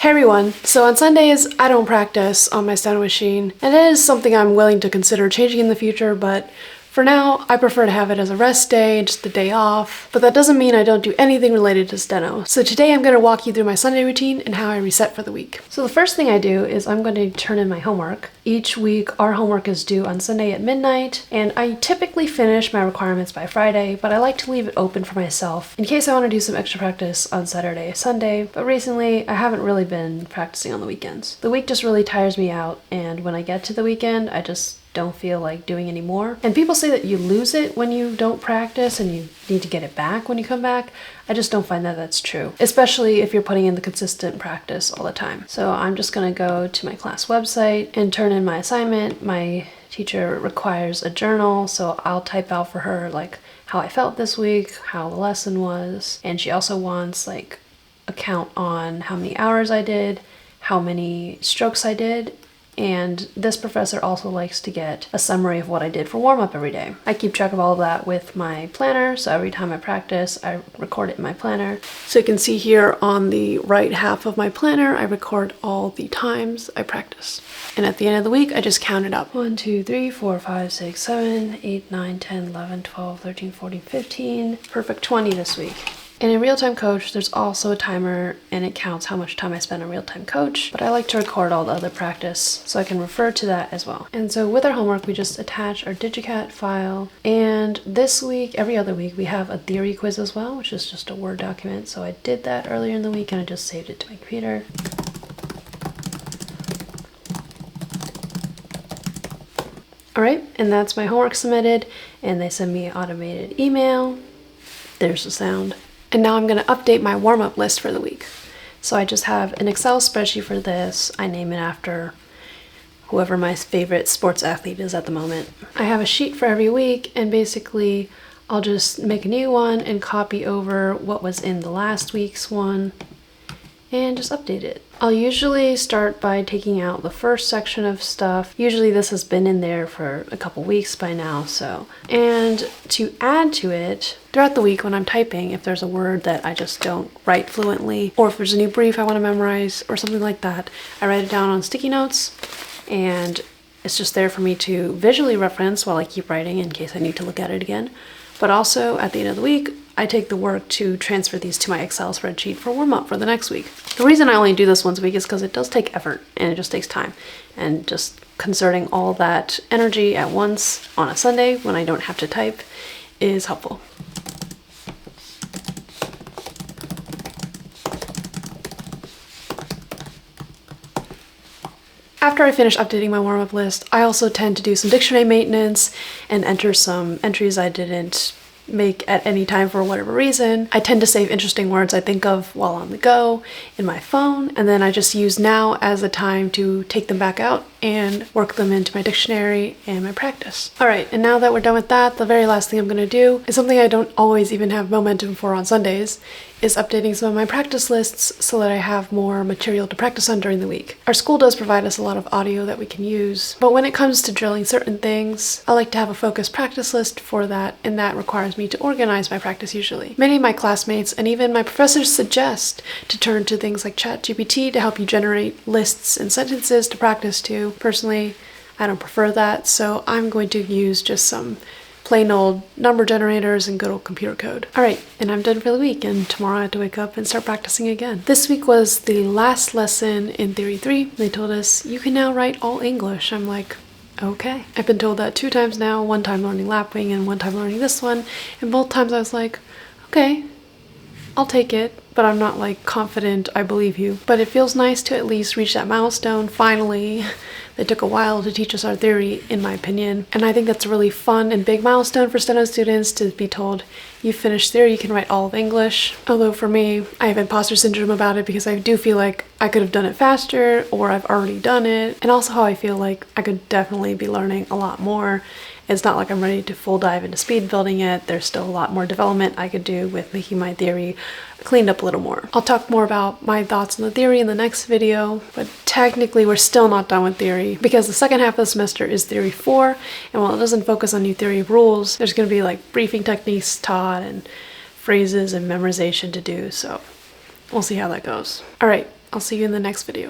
Hey everyone, so on Sundays I don't practice on my steno machine, and it is something I'm willing to consider changing in the future, but for now I prefer to have it as a rest day, just a day off, but that doesn't mean I don't do anything related to steno. So today I'm going to walk you through my Sunday routine and how I reset for the week. So the first thing I do is I'm going to turn in my homework. Each week our homework is due on Sunday at midnight, and I typically finish my requirements by Friday, but I like to leave it open for myself in case I want to do some extra practice on Saturday, Sunday, but recently I haven't really been practicing on the weekends. The week just really tires me out, and when I get to the weekend I just don't feel like doing any more. And people say that you lose it when you don't practice and you need to get it back when you come back. I just don't find that that's true, especially if you're putting in the consistent practice all the time. So I'm just gonna go to my class website and turn in my assignment. My teacher requires a journal, so I'll type out for her like how I felt this week, how the lesson was, and she also wants like a count on how many hours I did, how many strokes I did, and this professor also likes to get a summary of what I did for warm-up every day. I keep track of all of that with my planner, so every time I practice, I record it in my planner. So you can see here on the right half of my planner, I record all the times I practice. And at the end of the week, I just count it up. 1, 2, 3, 4, 5, 6, 7, 8, 9, 10, 11, 12, 13, 14, 15. Perfect 20 this week. And in Real-Time Coach, there's also a timer and it counts how much time I spend on Real-Time Coach, but I like to record all the other practice so I can refer to that as well. And so with our homework, we just attach our DigiCat file. And this week, every other week, we have a theory quiz as well, which is just a Word document. So I did that earlier in the week and I just saved it to my computer. All right, and that's my homework submitted, and they send me an automated email. There's the sound. And now I'm going to update my warm-up list for the week. So I just have an Excel spreadsheet for this. I name it after whoever my favorite sports athlete is at the moment. I have a sheet for every week, and basically I'll just make a new one and copy over what was in the last week's one and just update it. I'll usually start by taking out the first section of stuff. Usually this has been in there for a couple weeks by now, so. And to add to it, throughout the week when I'm typing, if there's a word that I just don't write fluently, or if there's a new brief I want to memorize or something like that, I write it down on sticky notes, and it's just there for me to visually reference while I keep writing in case I need to look at it again. But also at the end of the week, I take the work to transfer these to my Excel spreadsheet for warm-up for the next week. The reason I only do this once a week is because it does take effort and it just takes time. And just concerting all that energy at once on a Sunday when I don't have to type is helpful. After I finish updating my warm-up list, I also tend to do some dictionary maintenance and enter some entries I didn't make at any time for whatever reason. I tend to save interesting words I think of while on the go in my phone, and then I just use now as a time to take them back out and work them into my dictionary and my practice. All right, and now that we're done with that, the very last thing I'm gonna do is something I don't always even have momentum for on Sundays, is updating some of my practice lists so that I have more material to practice on during the week. Our school does provide us a lot of audio that we can use, but when it comes to drilling certain things, I like to have a focused practice list for that, and that requires me to organize my practice usually. Many of my classmates and even my professors suggest to turn to things like ChatGPT to help you generate lists and sentences to practice to. Personally, I don't prefer that, so I'm going to use just some plain old number generators and good old computer code. All right, and I'm done for the week, and tomorrow I have to wake up and start practicing again. This week was the last lesson in Theory 3. They told us, you can now write all English. I'm like, okay. I've been told that 2 times now, 1 time learning lapwing and 1 time learning this one, and both times I was like, okay, I'll take it, but I'm not like confident I believe you. But it feels nice to at least reach that milestone, finally. It took a while to teach us our theory, in my opinion, and I think that's a really fun and big milestone for steno students to be told, you finished theory, you can write all of English. Although for me, I have imposter syndrome about it because I do feel like I could have done it faster, or I've already done it, and also how I feel like I could definitely be learning a lot more. It's not like I'm ready to full dive into speed building yet. There's still a lot more development I could do with making my theory cleaned up a little more. I'll talk more about my thoughts on the theory in the next video, but technically we're still not done with theory because the second half of the semester is Theory 4, and while it doesn't focus on new theory rules, there's going to be like briefing techniques taught and phrases and memorization to do, so we'll see how that goes. All right, I'll see you in the next video.